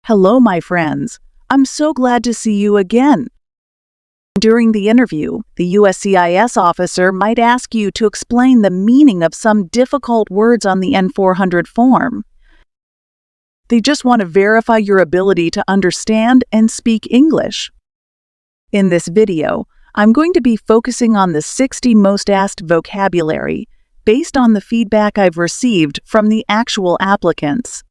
Hello, my friends. I'm so glad to see you again. During the interview, the USCIS officer might ask you to explain the meaning of some difficult words on the N400 form. They just want to verify your ability to understand and speak English. In this video, I'm going to be focusing on the 60 most asked vocabulary based on the feedback I've received from the actual applicants.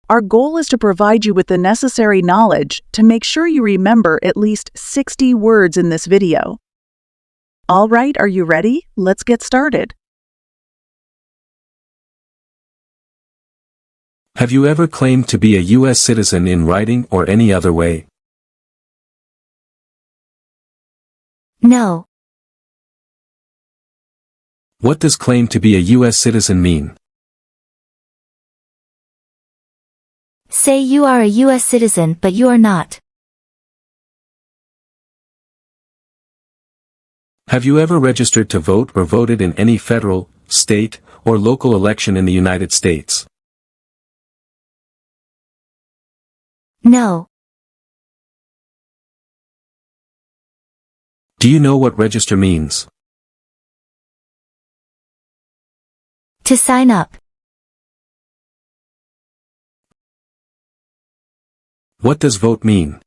Our goal is to provide you with the necessary knowledge to make sure you remember at least 60 words in this video. All right, are you ready? Let's get started. Have you ever claimed to be a U.S. citizen in writing or any other way? No. What does claim to be a U.S. citizen mean? Say you are a U.S. citizen but you are not. Have you ever registered to vote or voted in any federal, state, or local election in the United States? No. Do you know what register means? To sign up. What does vote mean?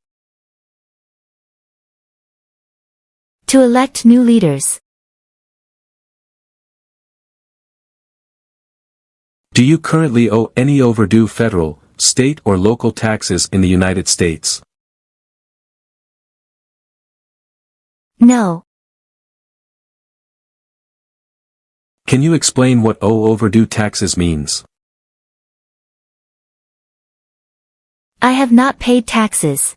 To elect new leaders. Do you currently owe any overdue federal, state or local taxes in the United States? No. Can you explain what owe overdue taxes means? I have not paid taxes.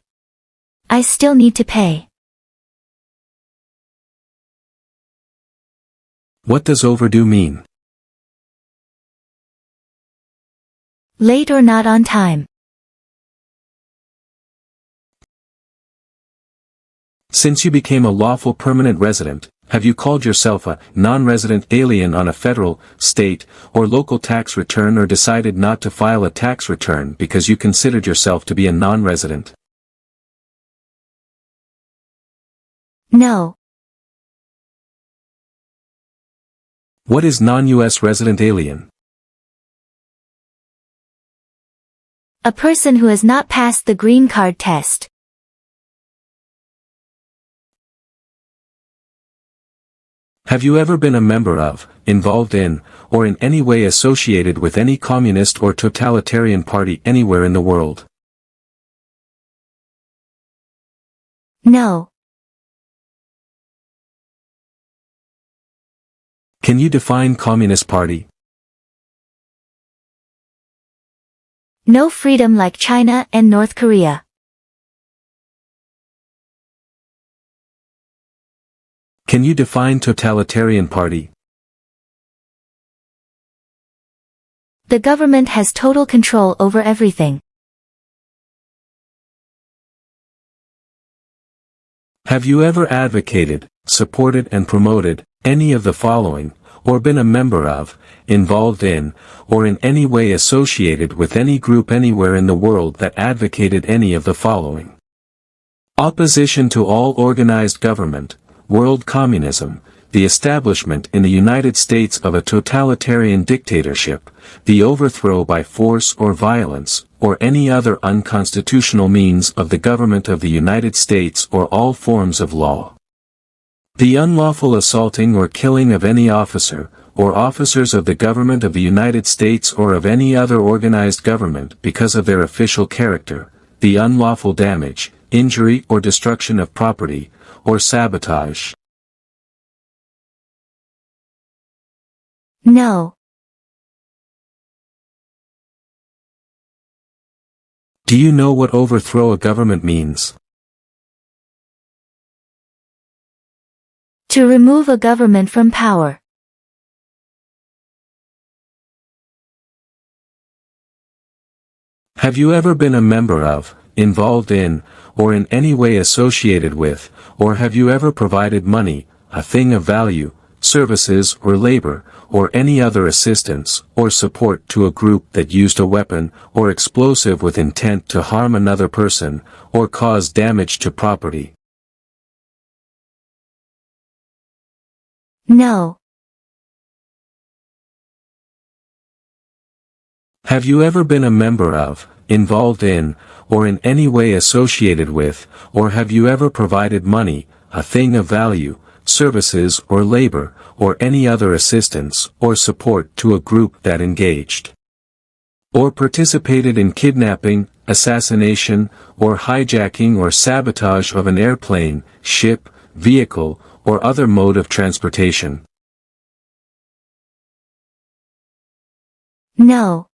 I still need to pay. What does overdue mean? Late or not on time. Since you became a lawful permanent resident, have you called yourself a non-resident alien on a federal, state, or local tax return or decided not to file a tax return because you considered yourself to be a non-resident? No. What is non-U.S. resident alien? A person who has not passed the green card test. Have you ever been a member of, involved in, or in any way associated with any communist or totalitarian party anywhere in the world? No. Can you define Communist Party? No freedom like China and North Korea. Can you define Totalitarian Party? The government has total control over everything. Have you ever advocated, supported and promoted any of the following, or been a member of, involved in, or in any way associated with any group anywhere in the world that advocated any of the following? Opposition to all organized government, world communism, the establishment in the United States of a totalitarian dictatorship, the overthrow by force or violence, or any other unconstitutional means of the government of the United States or all forms of law. The unlawful assaulting or killing of any officer, or officers of the government of the United States or of any other organized government because of their official character, the unlawful damage, injury or destruction of property, or sabotage. No. Do you know what overthrow a government means? To remove a government from power. Have you ever been a member of, involved in, or in any way associated with, or have you ever provided money, a thing of value, services or labor, or any other assistance or support to a group that used a weapon or explosive with intent to harm another person, or cause damage to property. No. Have you ever been a member of, involved in, or in any way associated with, or have you ever provided money, a thing of value, services or labor, or any other assistance or support to a group that engaged or participated in kidnapping, assassination, or hijacking or sabotage of an airplane, ship, vehicle, or other mode of transportation? No.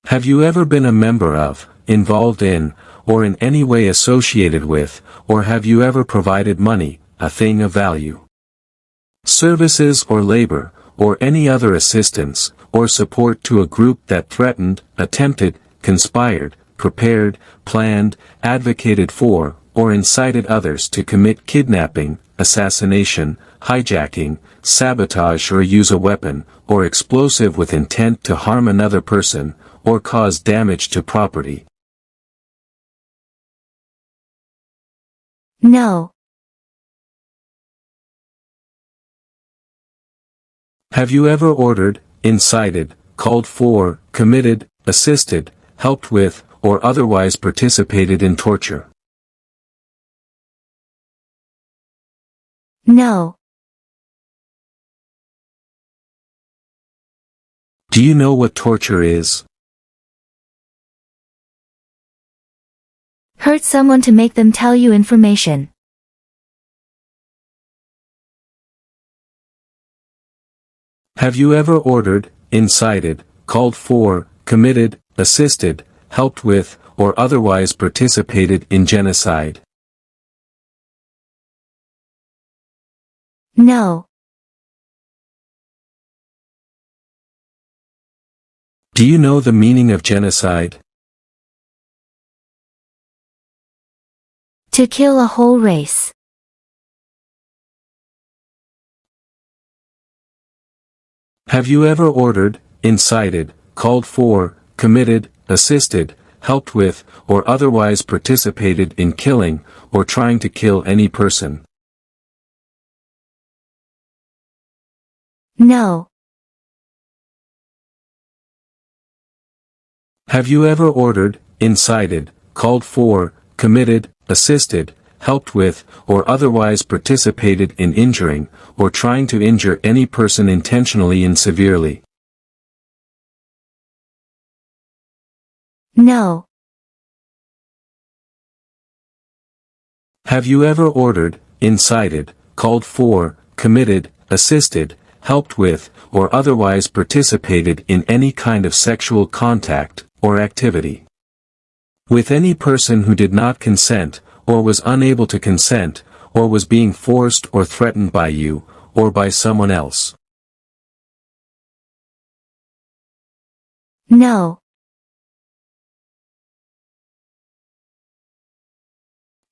Have you ever been a member of, involved in, or in any way associated with, or have you ever provided money, a thing of value, services or labor, or any other assistance or support to a group that threatened, attempted, conspired, prepared, planned, advocated for, or incited others to commit kidnapping, assassination, hijacking, sabotage or use a weapon or explosive with intent to harm another person, or cause damage to property? No. Have you ever ordered, incited, called for, committed, assisted, helped with, or otherwise participated in torture? No. Do you know what torture is? Hurt someone to make them tell you information. Have you ever ordered, incited, called for, committed, assisted, helped with, or otherwise participated in genocide? No. Do you know the meaning of genocide? To kill a whole race. Have you ever ordered, incited, called for, committed, assisted, helped with, or otherwise participated in killing, or trying to kill any person? No. Have you ever ordered, incited, called for, committed, assisted, helped with, or otherwise participated in injuring, or trying to injure any person intentionally and severely? No. Have you ever ordered, incited, called for, committed, assisted, helped with, or otherwise participated in any kind of sexual contact, or activity with any person who did not consent, or was unable to consent, or was being forced or threatened by you, or by someone else? No.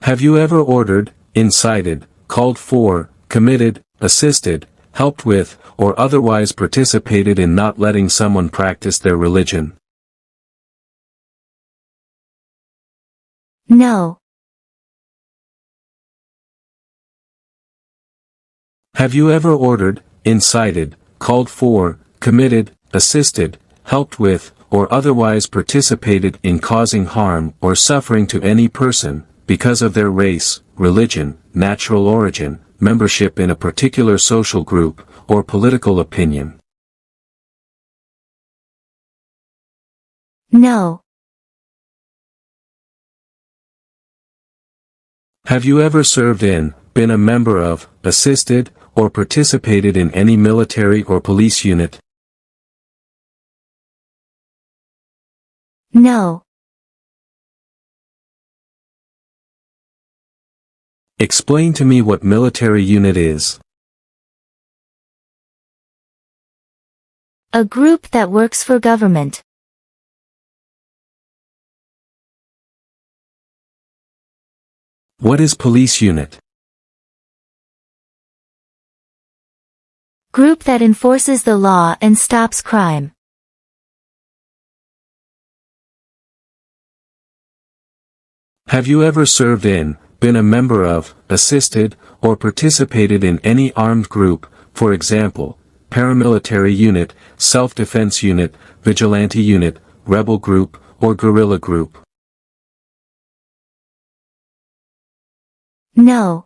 Have you ever ordered, incited, called for, committed, assisted, helped with, or otherwise participated in not letting someone practice their religion? No. Have you ever ordered, incited, called for, committed, assisted, helped with, or otherwise participated in causing harm or suffering to any person, because of their race, religion, natural origin, membership in a particular social group, or political opinion? No. Have you ever served in, been a member of, assisted, or participated in any military or police unit? No. Explain to me what military unit is. A group that works for government. What is police unit? Group that enforces the law and stops crime. Have you ever served in, been a member of, assisted, or participated in any armed group, for example, paramilitary unit, self-defense unit, vigilante unit, rebel group, or guerrilla group? No.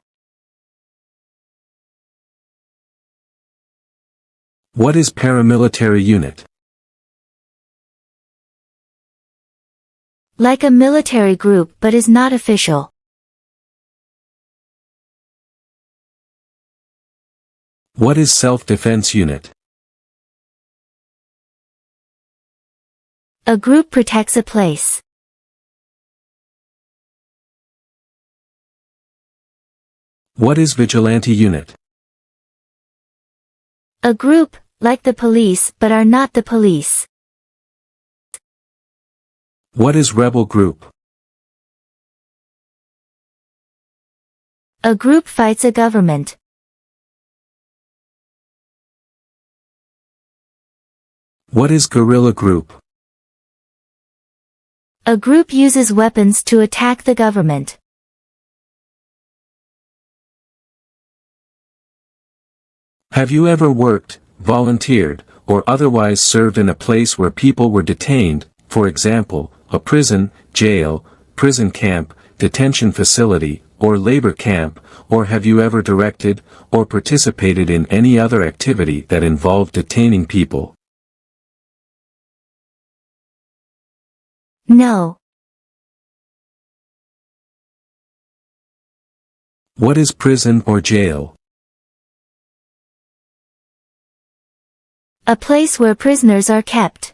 What is paramilitary unit? Like a military group but is not official. What is self-defense unit? A group protects a place. What is vigilante unit? A group, like the police but are not the police. What is rebel group? A group fights a government. What is guerrilla group? A group uses weapons to attack the government. Have you ever worked, volunteered, or otherwise served in a place where people were detained, for example, a prison, jail, prison camp, detention facility, or labor camp, or have you ever directed, or participated in any other activity that involved detaining people? No. What is prison or jail? A place where prisoners are kept.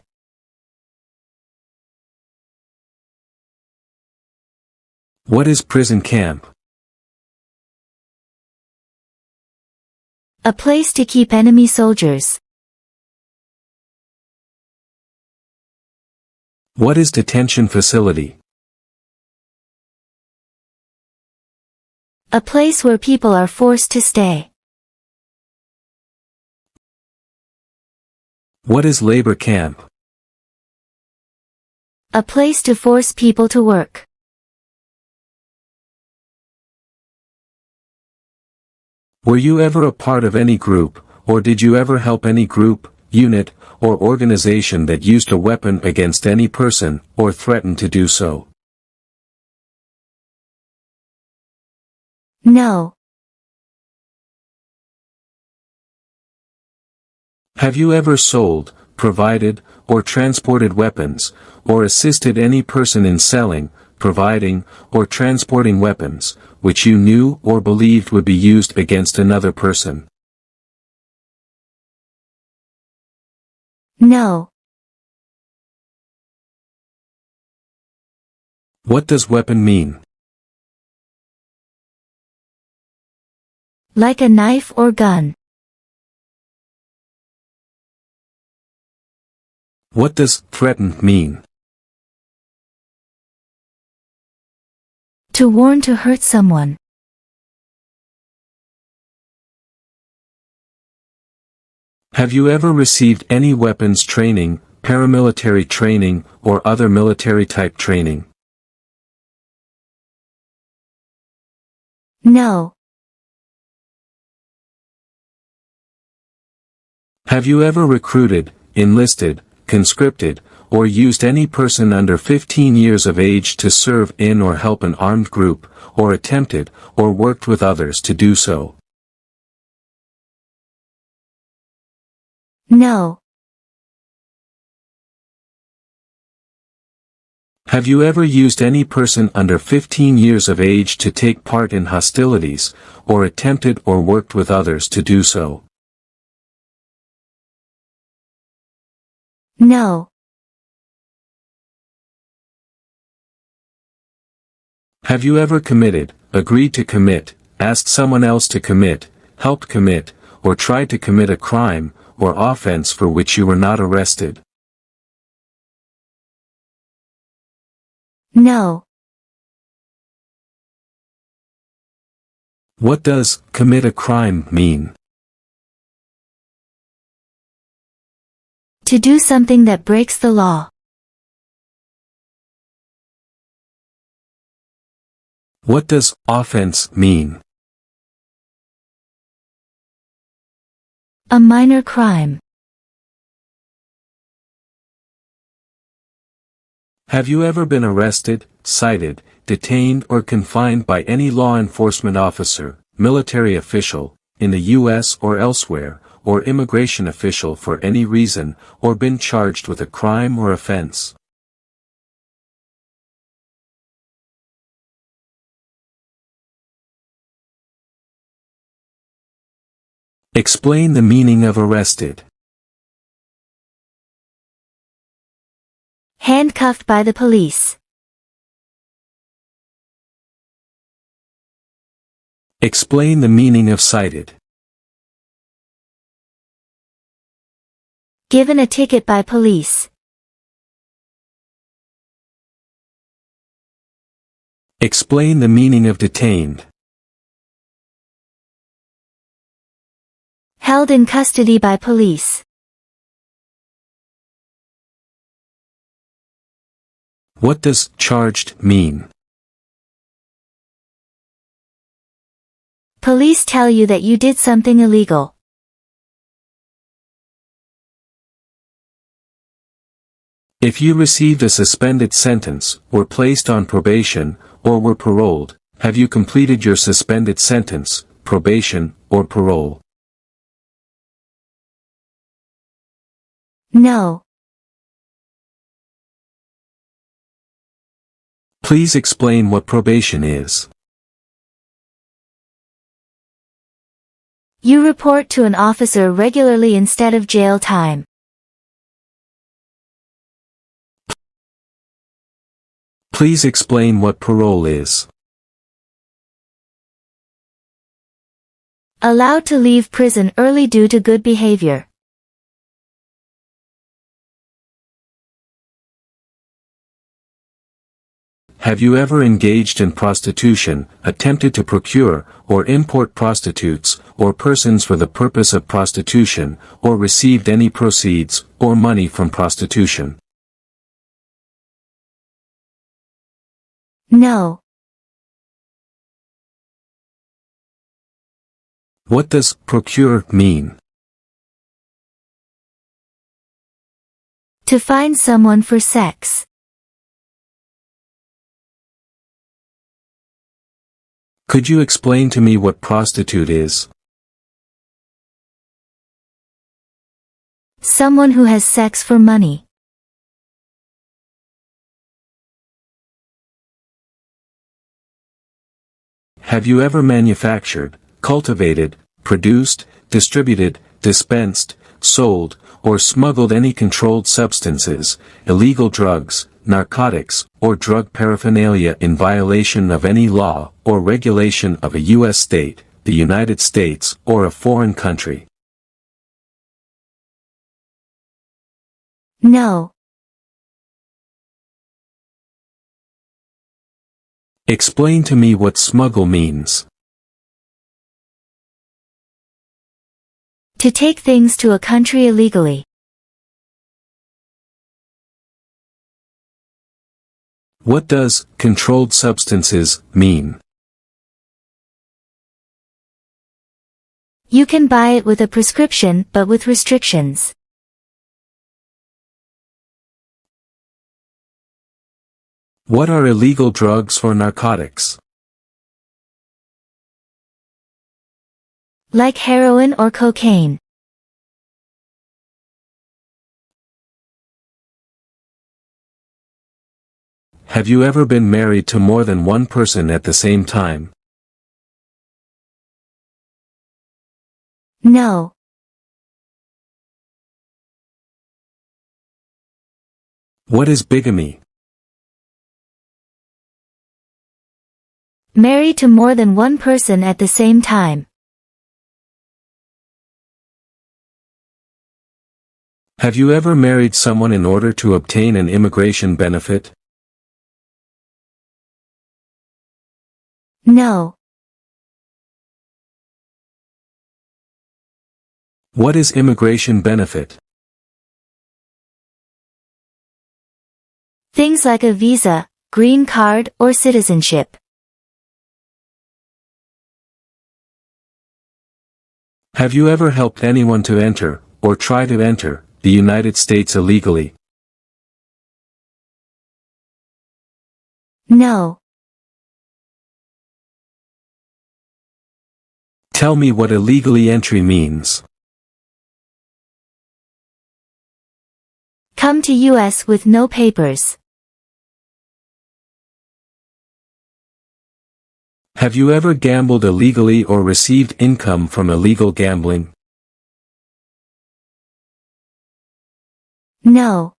What is prison camp? A place to keep enemy soldiers. What is detention facility? A place where people are forced to stay. What is labor camp? A place to force people to work. Were you ever a part of any group, or did you ever help any group, unit, or organization that used a weapon against any person, or threatened to do so? No. Have you ever sold, provided, or transported weapons, or assisted any person in selling, providing, or transporting weapons, which you knew or believed would be used against another person? No. What does weapon mean? Like a knife or gun. What does threaten mean? To warn to hurt someone. Have you ever received any weapons training, paramilitary training, or other military-type training? No. Have you ever recruited, enlisted, conscripted, or used any person under 15 years of age to serve in or help an armed group, or attempted, or worked with others to do so? No. Have you ever used any person under 15 years of age to take part in hostilities, or attempted or worked with others to do so? No. Have you ever committed, agreed to commit, asked someone else to commit, helped commit, or tried to commit a crime, or offense for which you were not arrested? No. What does commit a crime mean? To do something that breaks the law. What does offense mean? A minor crime. Have you ever been arrested, cited, detained or confined by any law enforcement officer, military official, in the U.S. or elsewhere, or immigration official for any reason, or been charged with a crime or offense? Explain the meaning of arrested. Handcuffed by the police. Explain the meaning of cited. Given a ticket by police. Explain the meaning of detained. Held in custody by police. What does charged mean? Police tell you that you did something illegal. If you received a suspended sentence, were placed on probation, or were paroled, have you completed your suspended sentence, probation, or parole? No. Please explain what probation is. You report to an officer regularly instead of jail time. Please explain what parole is. Allowed to leave prison early due to good behavior. Have you ever engaged in prostitution, attempted to procure, or import prostitutes, or persons for the purpose of prostitution, or received any proceeds, or money from prostitution? No. What does procure mean? To find someone for sex. Could you explain to me what prostitute is? Someone who has sex for money. Have you ever manufactured, cultivated, produced, distributed, dispensed, sold, or smuggled any controlled substances, illegal drugs, narcotics, or drug paraphernalia in violation of any law or regulation of a U.S. state, the United States, or a foreign country? No. Explain to me what smuggle means. To take things to a country illegally. What does controlled substances mean? You can buy it with a prescription but with restrictions. What are illegal drugs or narcotics? Like heroin or cocaine. Have you ever been married to more than one person at the same time? No. What is bigamy? Married to more than one person at the same time. Have you ever married someone in order to obtain an immigration benefit? No. What is immigration benefit? Things like a visa, green card, or citizenship. Have you ever helped anyone to enter, or try to enter, the United States illegally? No. Tell me what illegally entry means. Come to U.S. with no papers. Have you ever gambled illegally or received income from illegal gambling? No.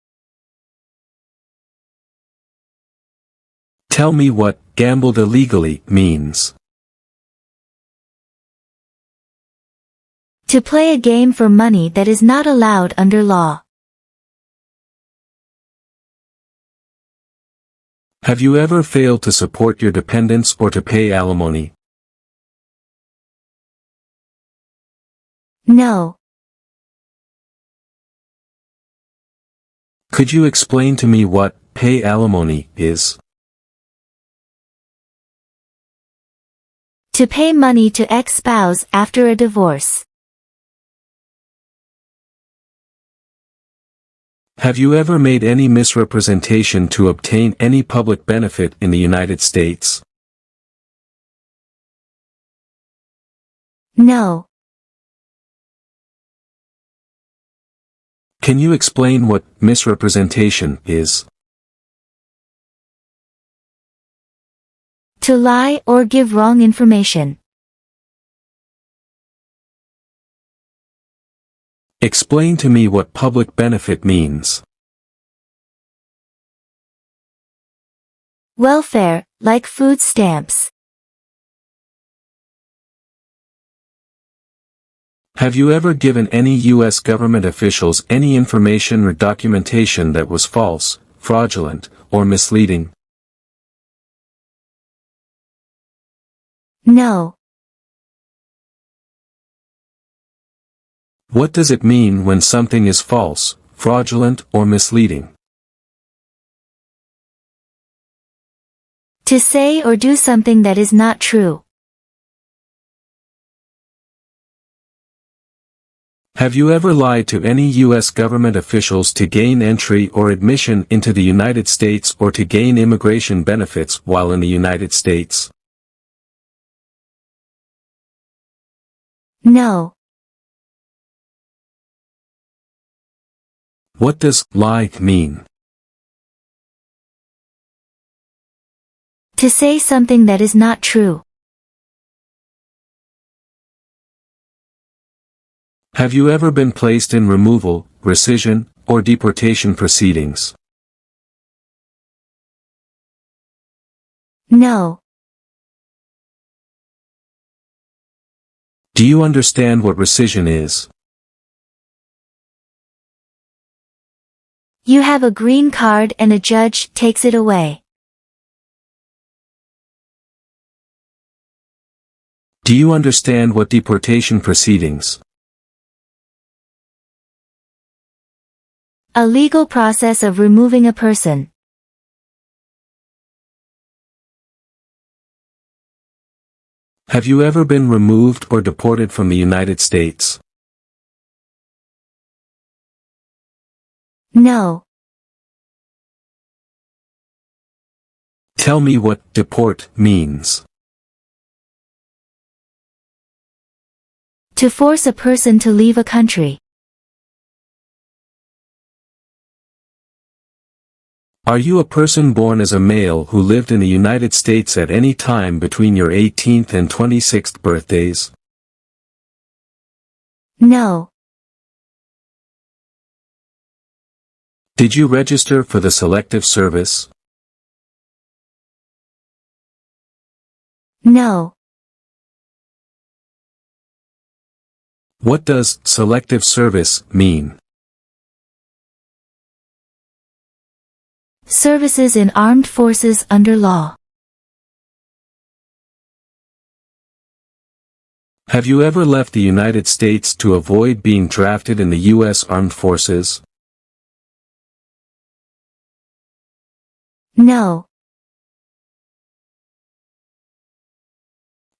Tell me what gambled illegally means. To play a game for money that is not allowed under law. Have you ever failed to support your dependents or to pay alimony? No. Could you explain to me what pay alimony is? To pay money to ex-spouse after a divorce. Have you ever made any misrepresentation to obtain any public benefit in the United States? No. Can you explain what misrepresentation is? To lie or give wrong information. Explain to me what public benefit means. Welfare, like food stamps. Have you ever given any U.S. government officials any information or documentation that was false, fraudulent, or misleading? No. What does it mean when something is false, fraudulent, or misleading? To say or do something that is not true. Have you ever lied to any U.S. government officials to gain entry or admission into the United States or to gain immigration benefits while in the United States? No. What does lie mean? To say something that is not true. Have you ever been placed in removal, rescission, or deportation proceedings? No. Do you understand what rescission is? You have a green card and a judge takes it away. Do you understand what deportation proceedings? A legal process of removing a person. Have you ever been removed or deported from the United States? No. Tell me what deport means. To force a person to leave a country. Are you a person born as a male who lived in the United States at any time between your 18th and 26th birthdays? No. Did you register for the Selective Service? No. What does Selective Service mean? Services in armed forces under law. Have you ever left the United States to avoid being drafted in the U.S. Armed Forces? No.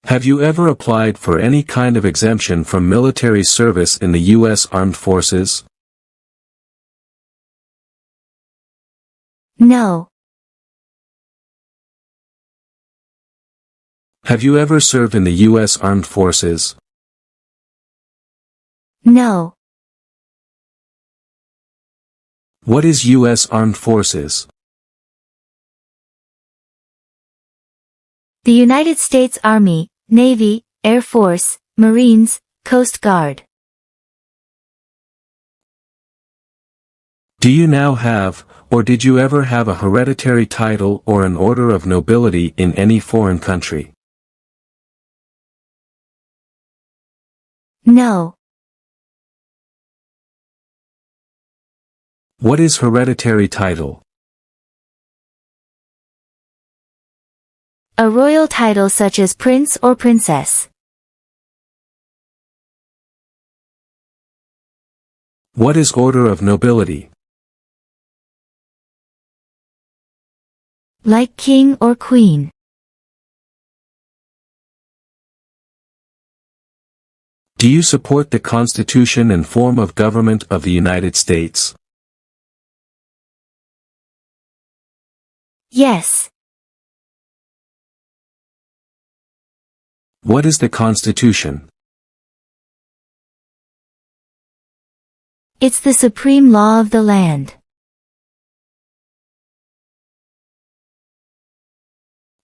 Have you ever applied for any kind of exemption from military service in the U.S. Armed Forces? No. Have you ever served in the U.S. Armed Forces? No. What is U.S. Armed Forces? The United States Army, Navy, Air Force, Marines, Coast Guard. Do you now have, or did you ever have a hereditary title or an order of nobility in any foreign country? No. What is hereditary title? A royal title such as prince or princess. What is order of nobility? Like king or queen. Do you support the Constitution and form of government of the United States? Yes. What is the Constitution? It's the supreme law of the land.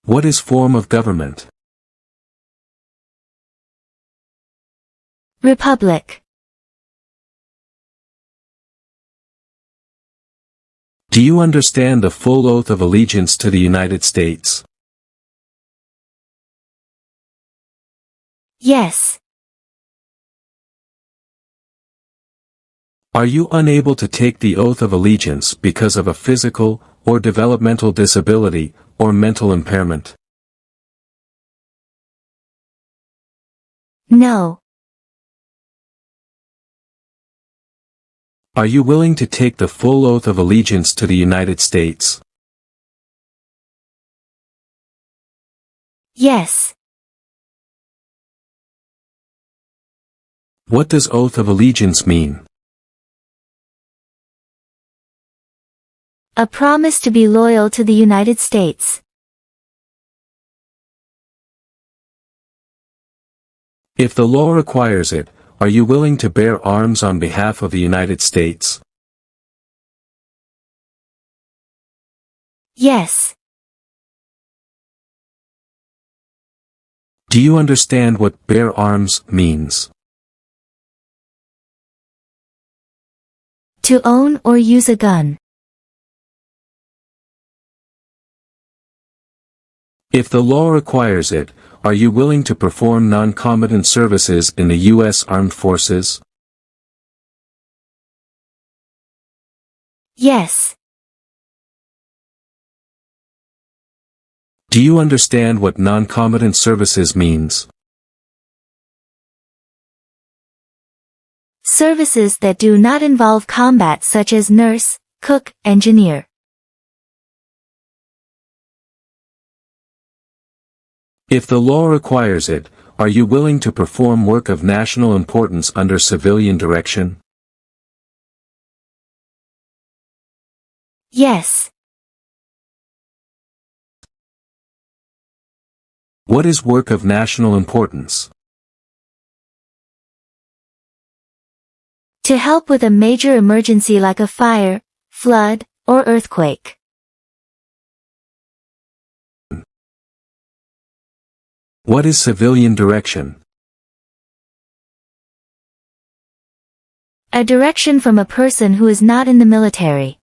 What is form of government? Republic. Do you understand the full oath of allegiance to the United States? Yes. Are you unable to take the oath of allegiance because of a physical or developmental disability or mental impairment? No. Are you willing to take the full oath of allegiance to the United States? Yes. What does oath of allegiance mean? A promise to be loyal to the United States. If the law requires it, are you willing to bear arms on behalf of the United States? Yes. Do you understand what bear arms means? To own or use a gun. If the law requires it, are you willing to perform non-combatant services in the U.S. Armed Forces? Yes. Do you understand what non-combatant services means? Services that do not involve combat such as nurse, cook, engineer. If the law requires it, are you willing to perform work of national importance under civilian direction? Yes. What is work of national importance? To help with a major emergency like a fire, flood, or earthquake. What is civilian direction? A direction from a person who is not in the military.